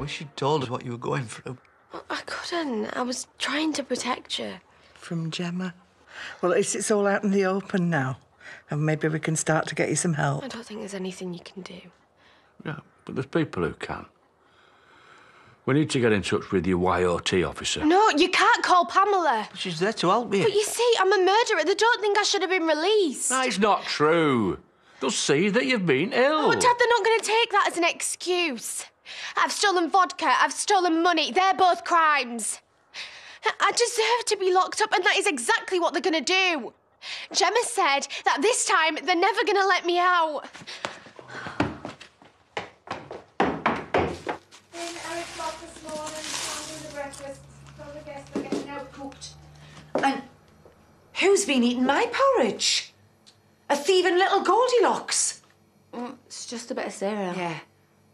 wish you'd told us what you were going through. Well, I couldn't. I was trying to protect you. From Gemma? Well, at least it's all out in the open now. And maybe we can start to get you some help. I don't think there's anything you can do. Yeah, but there's people who can. We need to get in touch with your YOT officer. No, you can't call Pamela. But she's there to help you. But you see, I'm a murderer. They don't think I should have been released. That is not true. They'll see that you've been ill. Oh, Dad, they're not going to take that as an excuse. I've stolen vodka. I've stolen money. They're both crimes. I deserve to be locked up, and that is exactly what they're going to do. Gemma said that this time they're never going to let me out. And who's been eating my porridge? A thieving little Goldilocks. It's just a bit of cereal. Yeah,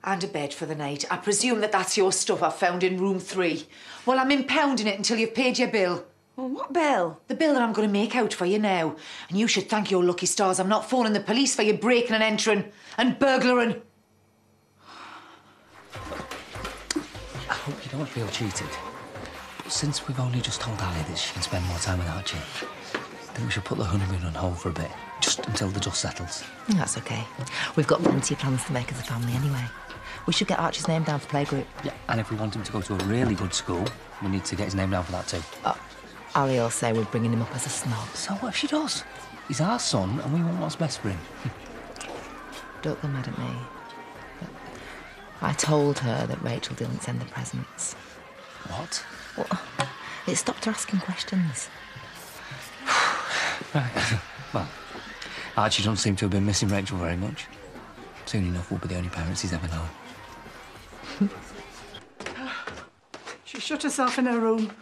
and a bed for the night. I presume that that's your stuff I found in room 3. Well, I'm impounding it until you've paid your bill. Well, what bill? The bill that I'm going to make out for you now. And you should thank your lucky stars I'm not phoning the police for you breaking and entering and burglaring. I hope you don't feel cheated. But since we've only just told Ali that she can spend more time with Archie, I think we should put the honeymoon on hold for a bit, just until the dust settles. That's okay. We've got plenty of plans to make as a family anyway. We should get Archie's name down for playgroup. Yeah, and if we want him to go to a really good school, we need to get his name down for that too. Ali will say we're bringing him up as a snob. So what if she does? He's our son, and we want what's best for him. Don't get mad at me. But I told her that Rachel didn't send the presents. What? Well, it stopped her asking questions. Right. Well, Archie doesn't seem to have been missing Rachel very much. Soon enough, we'll be the only parents he's ever known. She shut herself in her room.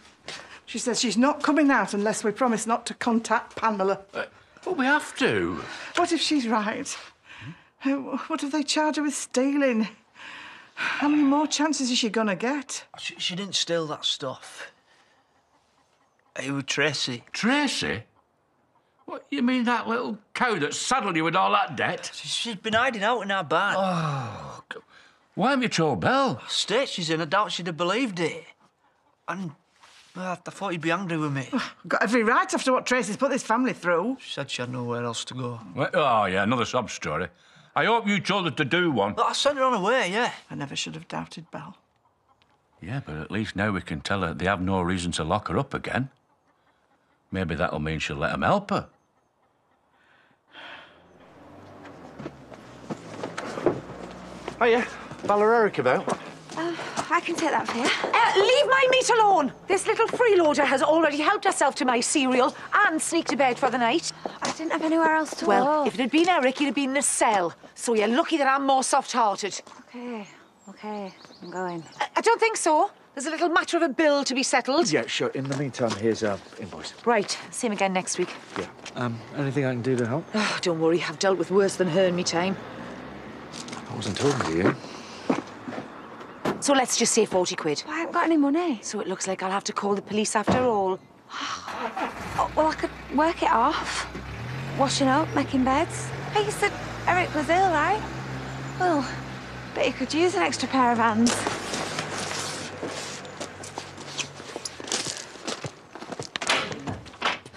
She says she's not coming out unless we promise not to contact Pamela. But we have to. What if she's right? What if they charge her with stealing? How many more chances is she gonna get? She didn't steal that stuff. It was Tracy. Tracy? What, you mean that little cow that saddled you with all that debt? She's been hiding out in our barn. Oh, why haven't you told Belle? State she's in, I doubt she'd have believed it. And well, I thought you'd be angry with me. Got every right after what Tracy's put this family through. She said she had nowhere else to go. Well, oh, yeah, another sob story. I hope you told her to do one. But I sent her on her way, yeah. I never should have doubted Belle. Yeah, but at least now we can tell her they have no reason to lock her up again. Maybe that'll mean she'll let them help her. Hiya. Belle or Eric about? I can take that for you. Leave my meat alone. This little freeloader has already helped herself to my cereal and sneaked to bed for the night. I didn't have anywhere else to Well, go. if it had been Eric, he'd have been in a cell. So you're lucky that I'm more soft-hearted. Okay, I'm going. I don't think so. There's a little matter of a bill to be settled. Yeah, sure. In the meantime, here's our invoice. Right, see him again next week. Yeah. Anything I can do to help? Oh, don't worry, I've dealt with worse than her in me time. I wasn't talking to you. So let's just say 40 quid. I haven't got any money. So it looks like I'll have to call the police after all. Oh, well, I could work it off. Washing up, making beds. Hey, you said Eric was ill, right? Well, bet you could use an extra pair of hands.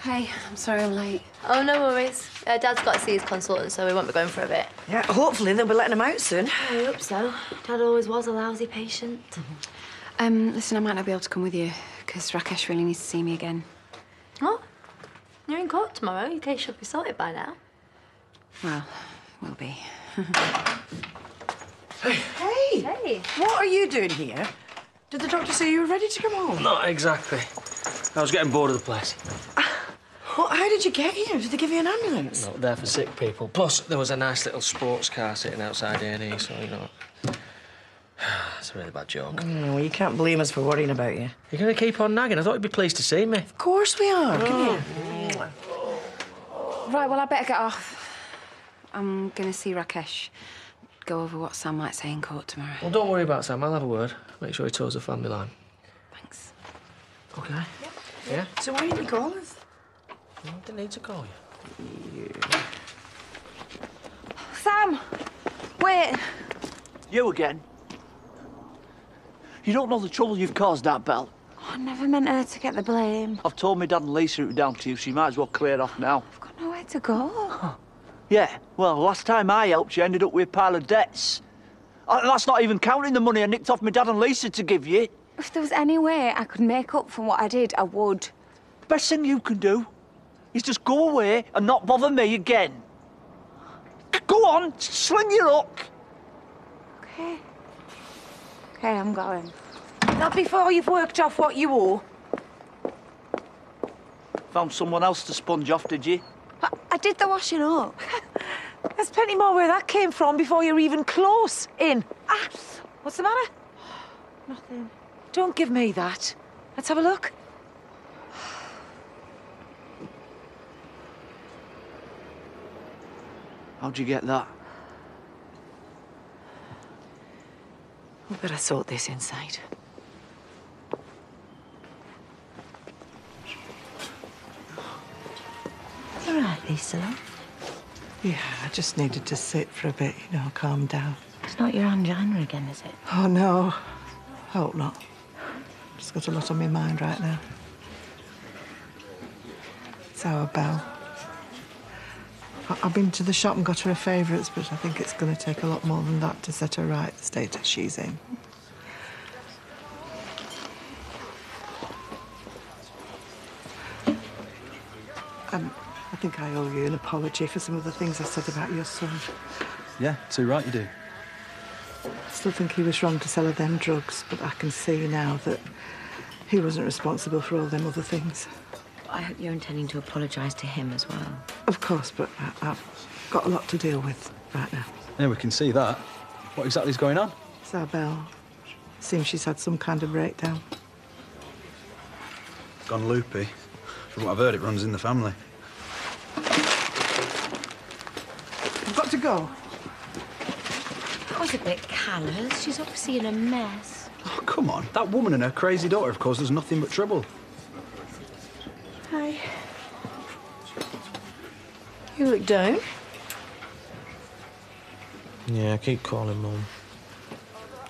Hey, I'm sorry I'm late. Oh, no worries. Dad's got to see his consultant, so we won't be going for a bit. Yeah, hopefully they'll be letting him out soon. I hope so. Dad always was a lousy patient. Listen, I might not be able to come with you, because Rakesh really needs to see me again. What? You're in court tomorrow. Your case should be sorted by now. Well, will be. Hey! Hey. What are you doing here? Did the doctor say you were ready to come home? Not exactly. I was getting bored of the place. Well, how did you get here? Did they give you an ambulance? Not there for sick people. Plus, there was a nice little sports car sitting outside A&E, so, you know... It's a really bad joke. Well, you can't blame us for worrying about you. You're going to keep on nagging? I thought you'd be pleased to see me. Of course we are. Come here. Right, well, I better get off. I'm going to see Rakesh. Go over what Sam might say in court tomorrow. Well, don't worry about Sam. I'll have a word. Make sure he toes the family line. Thanks. OK? Yeah? So why didn't you call us? I didn't need to call you. Sam! Wait! You again? You don't know the trouble you've caused, that Belle. Oh, I never meant her to get the blame. I've told my dad and Lisa it was down to you, so you might as well clear off now. I've got nowhere to go. Yeah, well, last time I helped you, ended up with a pile of debts. That's not even counting the money I nicked off my dad and Lisa to give you. If there was any way I could make up for what I did, I would. Best thing you can do is just go away and not bother me again. Go on, sling your hook. Okay. Okay, I'm going. Not before you've worked off what you owe. Found someone else to sponge off, did you? I did the washing up. There's plenty more where that came from before you're even close in. Ah, what's the matter? Nothing. Don't give me that. Let's have a look. How'd you get that? We better sort this inside. All right, Lisa. Yeah, I just needed to sit for a bit, you know, calm down. It's not your angina again, is it? Oh, no. Hope not. Just got a lot on my mind right now. It's our Belle. I've been to the shop and got her favourites, but I think it's going to take a lot more than that to set her right, the state that she's in. I think I owe you an apology for some of the things I said about your son. Yeah, too right you do. I still think he was wrong to sell her them drugs, but I can see now that he wasn't responsible for all them other things. I hope you're intending to apologise to him as well. Of course, but I've got a lot to deal with right now. Yeah, we can see that. What exactly is going on? Isabel. Seems she's had some kind of breakdown. Gone loopy. From what I've heard, it runs in the family. I've got to go. That was a bit callous. She's obviously in a mess. Oh, come on. That woman and her crazy daughter have caused us nothing but trouble. Hi. You look down. Yeah, I keep calling Mum.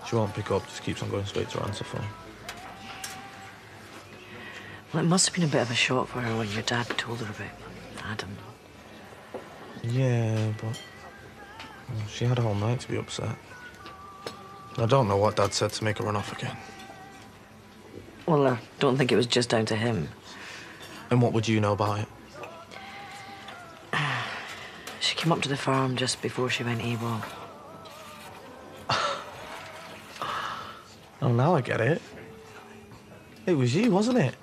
She won't pick up, just keeps on going straight to her answer phone. Well, it must have been a bit of a shock for her when your dad told her about Adam. Yeah, but she had a whole night to be upset. I don't know what Dad said to make her run off again. Well, I don't think it was just down to him. And what would you know about it? She came up to the farm just before she went AWOL. Oh, now I get it. It was you, wasn't it?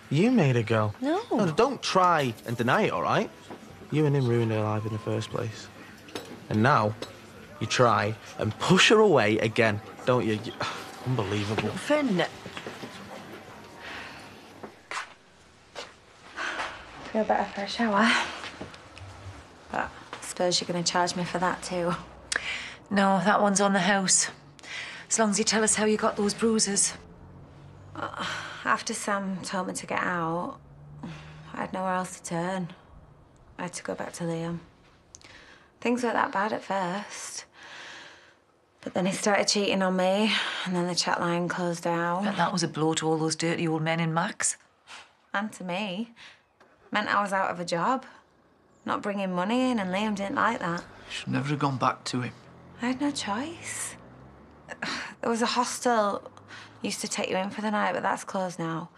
You made her go. No. No, don't try and deny it, all right? You and him ruined her life in the first place. And now, you try and push her away again, don't you? Unbelievable. Finn. Feel better for a shower. But I suppose you're going to charge me for that too. No, that one's on the house. As long as you tell us how you got those bruises. After Sam told me to get out, I had nowhere else to turn. I had to go back to Liam. Things weren't that bad at first. But then he started cheating on me, and then the chat line closed down. But that was a blow to all those dirty old men in Max. And to me. Meant I was out of a job. Not bringing money in, and Liam didn't like that. Should never have gone back to him. I had no choice. There was a hostel used to take you in for the night, but that's closed now.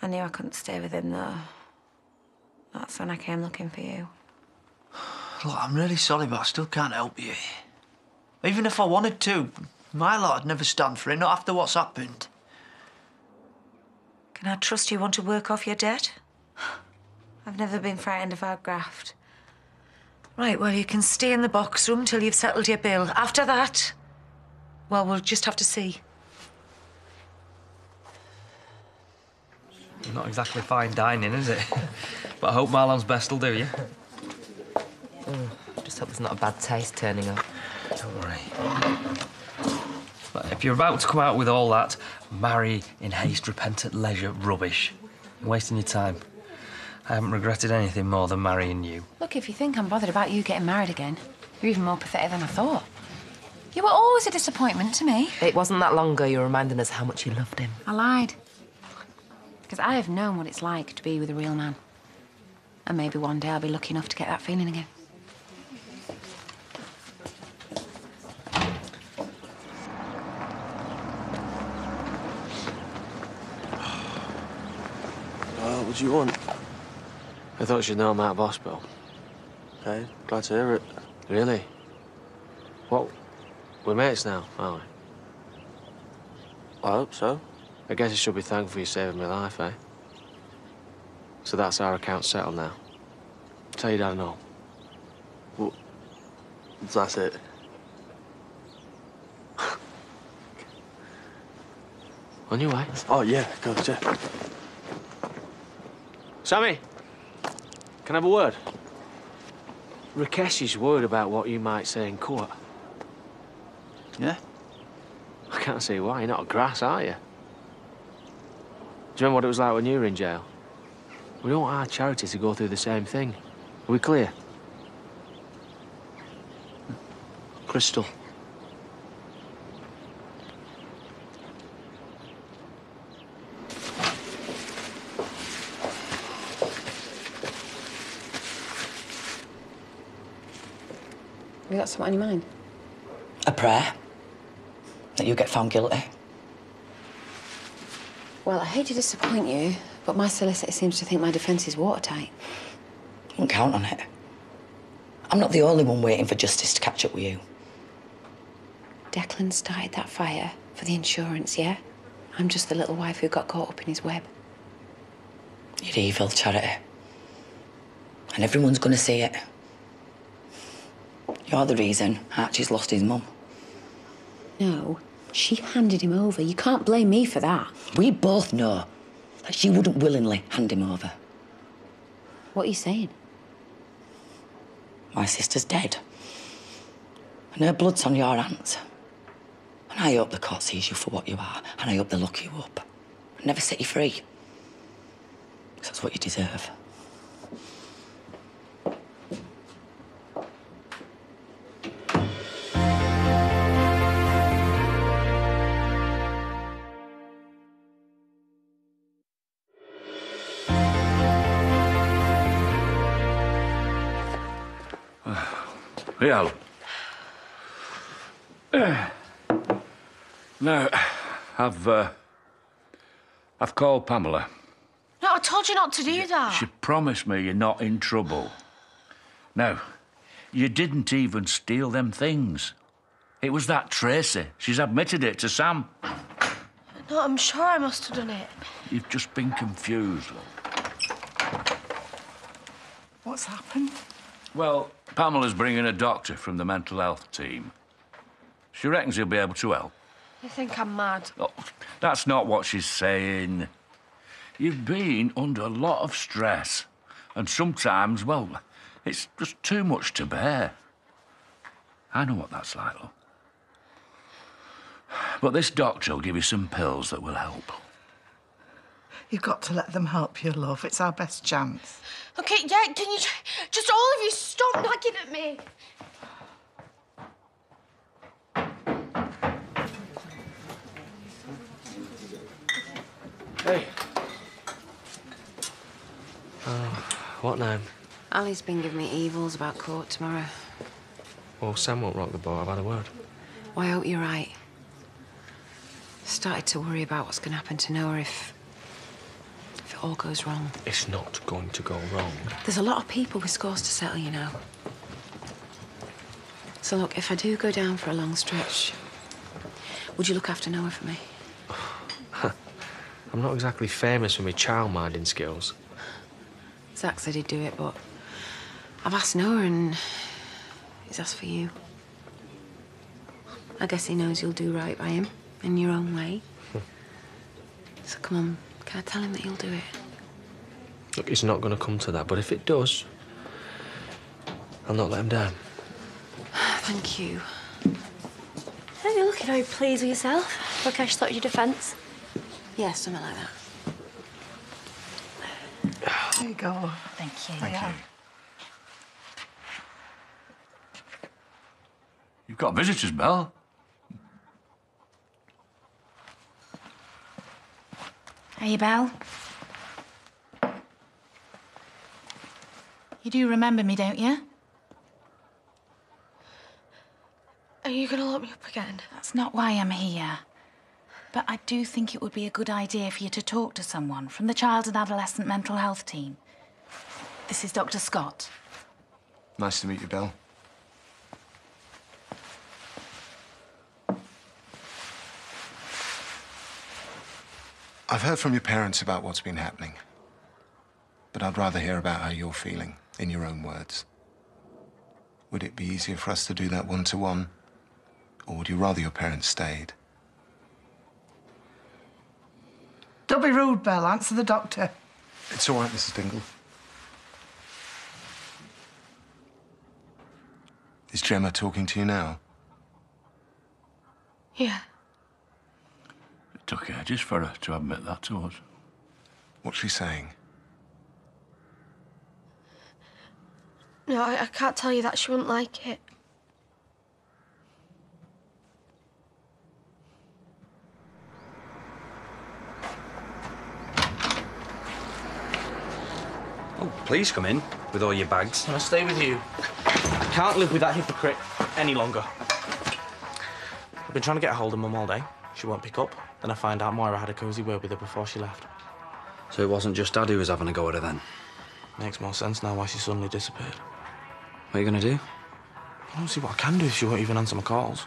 I knew I couldn't stay with him, though. That's when I came looking for you. Look, I'm really sorry, but I still can't help you. Even if I wanted to, my lot would never stand for it, not after what's happened. Can I trust you want to work off your debt? I've never been frightened of our graft. Right, well, you can stay in the box room till you've settled your bill. After that, well, we'll just have to see. Not exactly fine dining, is it? But I hope Marlon's best will do you. Just hope there's not a bad taste turning up. Don't worry. But if you're about to come out with all that marry in haste, repent at leisure rubbish, you're wasting your time. I haven't regretted anything more than marrying you. Look, if you think I'm bothered about you getting married again, you're even more pathetic than I thought. You were always a disappointment to me. It wasn't that long ago you were reminding us how much you loved him. I lied. Because I have known what it's like to be with a real man. And maybe one day I'll be lucky enough to get that feeling again. What do you want? I thought you'd know I'm out of hospital. Okay, glad to hear it. Really? What? We're mates now, aren't we? I hope so. I guess you should be thankful you saving my life, eh? So that's our account settled now. Tell your dad and all. Well, that's it. On your way? Oh, yeah, God, yeah. Sammy, can I have a word? Rakesh is worried about what you might say in court. Yeah? I can't see why. You're not a grass, are you? Do you remember what it was like when you were in jail? We don't want our charity to go through the same thing. Are we clear? Crystal. Have you got something on your mind? A prayer. That you get found guilty. Well, I hate to disappoint you, but my solicitor seems to think my defence is watertight. Don't count on it. I'm not the only one waiting for justice to catch up with you. Declan started that fire for the insurance, yeah? I'm just the little wife who got caught up in his web. You're evil, Charity. And everyone's gonna see it. You're the reason Archie's lost his mum. No, she handed him over. You can't blame me for that. We both know that she wouldn't willingly hand him over. What are you saying? My sister's dead. And her blood's on your hands. And I hope the court sees you for what you are, and I hope they lock you up and never set you free. 'Cause that's what you deserve. Real. Now, I've called Pamela. No, I told you not to do that. She promised me you're not in trouble. Now, you didn't even steal them things. It was that Tracy. She's admitted it to Sam. No, I'm sure I must have done it. You've just been confused, love. What's happened? Well, Pamela's bringing a doctor from the mental health team. She reckons he'll be able to help. You think I'm mad? Oh, that's not what she's saying. You've been under a lot of stress. And sometimes, well, it's just too much to bear. I know what that's like, love. But this doctor will give you some pills that will help. You've got to let them help you, love. It's our best chance. Okay, yeah, can you just all of you stop nagging at me? Hey. What name? Ali's been giving me evils about court tomorrow. Well, Sam won't rock the boat. I've had a word. Well, I hope you're right. Started to worry about what's going to happen to Noah if it all goes wrong. It's not going to go wrong. There's a lot of people with scores to settle, you know. So look, if I do go down for a long stretch, would you look after Noah for me? I'm not exactly famous for my child-minding skills. Zach said he'd do it, but I've asked Noah and he's asked for you. I guess he knows you'll do right by him in your own way. So come on, can I tell him that you'll do it? Look, it's not going to come to that, but if it does, I'll not let him down. Thank you. Don't you looking very pleased with yourself? Rakesh thought your defence. Yeah, something like that. There you go. Thank you. Thank you. You've got visitors, Belle. Hey, Belle. You do remember me, don't you? Are you gonna lock me up again? That's not why I'm here. But I do think it would be a good idea for you to talk to someone from the Child and Adolescent Mental Health team. This is Dr. Scott. Nice to meet you, Belle. I've heard from your parents about what's been happening. But I'd rather hear about how you're feeling, in your own words. Would it be easier for us to do that one-to-one? Or would you rather your parents stayed? Don't be rude, Belle. Answer the doctor. It's all right, Mrs. Dingle. Is Gemma talking to you now? Yeah. It took ages for her to admit that to us. What's she saying? No, I can't tell you that. She wouldn't like it. Oh, please come in with all your bags. Can I stay with you? I can't live with that hypocrite any longer. I've been trying to get a hold of Mum all day. She won't pick up. Then I find out Moira had a cosy word with her before she left. So it wasn't just Dad who was having a go at her then? Makes more sense now why she suddenly disappeared. What are you going to do? I don't see what I can do if she won't even answer my calls.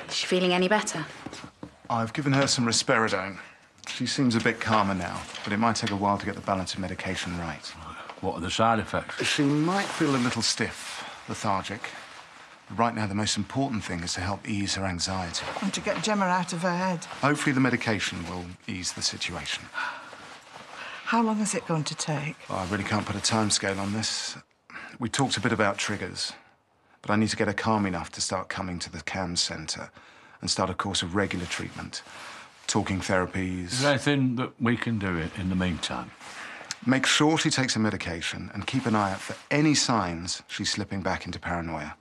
Is she feeling any better? I've given her some risperidone. She seems a bit calmer now, but it might take a while to get the balance of medication right. What are the side effects? She might feel a little stiff, lethargic. But right now, the most important thing is to help ease her anxiety. And to get Gemma out of her head. Hopefully the medication will ease the situation. How long is it going to take? Well, I really can't put a timescale on this. We talked a bit about triggers, but I need to get her calm enough to start coming to the CAMS centre and start a course of regular treatment. Talking therapies. Is there anything that we can do in the meantime? Make sure she takes her medication and keep an eye out for any signs she's slipping back into paranoia.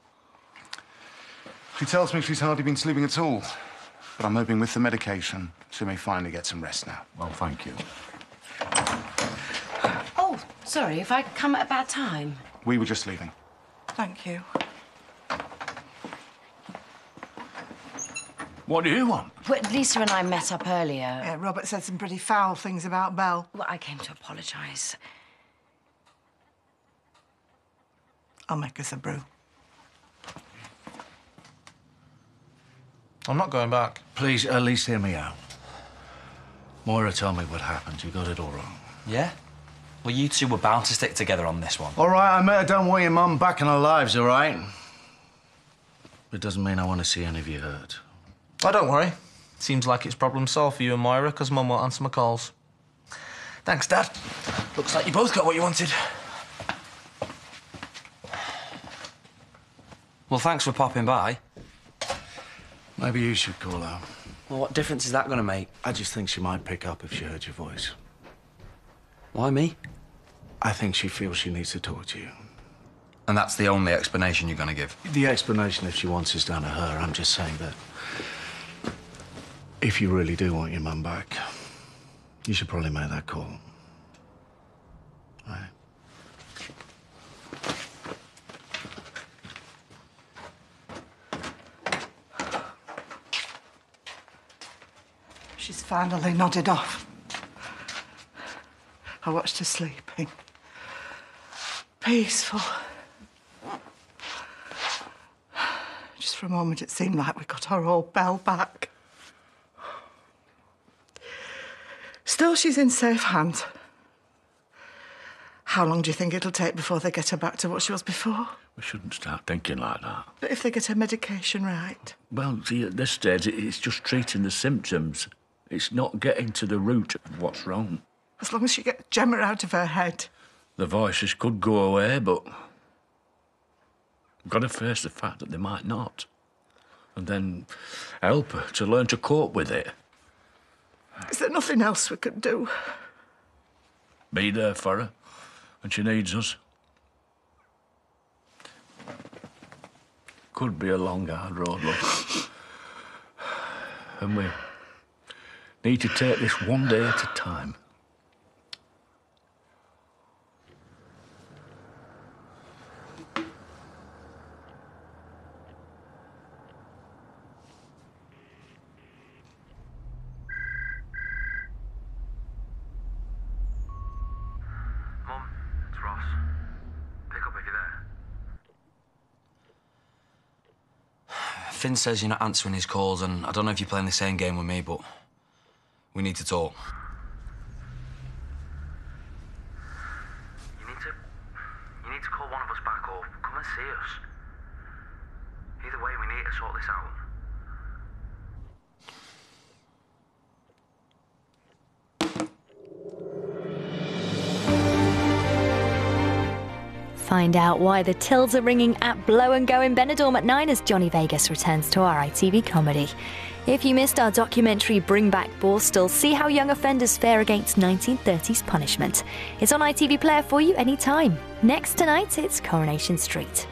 She tells me she's hardly been sleeping at all, but I'm hoping with the medication she may finally get some rest now. Well, thank you. Oh, sorry, if I come at a bad time. We were just leaving. Thank you. What do you want? Well, Lisa and I met up earlier. Yeah, Robert said some pretty foul things about Belle. Well, I came to apologise. I'll make us a brew. I'm not going back. Please, at least hear me out. Moira told me what happened. You got it all wrong. Yeah? Well, you two were bound to stick together on this one. All right, I met her don't want your mum back in our lives, all right? It doesn't mean I want to see any of you hurt. Oh, don't worry. Seems like it's problem solved for you and Moira, because Mum won't answer my calls. Thanks, Dad. Looks like you both got what you wanted. Well, thanks for popping by. Maybe you should call her. Well, what difference is that going to make? I just think she might pick up if she heard your voice. Why me? I think she feels she needs to talk to you. And that's the only explanation you're going to give? The explanation, if she wants, is down to her. I'm just saying that if you really do want your mum back, you should probably make that call. Right? She's finally nodded off. I watched her sleeping. Peaceful. Just for a moment, it seemed like we got our old Belle back. Still, she's in safe hands. How long do you think it'll take before they get her back to what she was before? We shouldn't start thinking like that. But if they get her medication right? Well, see, at this stage, it's just treating the symptoms. It's not getting to the root of what's wrong. As long as she gets Gemma out of her head. The voices could go away, but we've got to face the fact that they might not. And then help her to learn to cope with it. Is there nothing else we could do? Be there for her when she needs us. Could be a long, hard road, love. And we need to take this one day at a time. Mum, it's Ross. Pick up if you're there. Finn says you're not answering his calls, and I don't know if you're playing the same game with me, but we need to talk. You need to call one of us back or come and see us. Either way, we need to sort this out. Find out why the tills are ringing at Blow and Go in Benidorm at 9 as Johnny Vegas returns to our ITV comedy. If you missed our documentary Bring Back Borstal, see how young offenders fare against 1930s punishment. It's on ITV Player for you anytime. Next tonight, it's Coronation Street.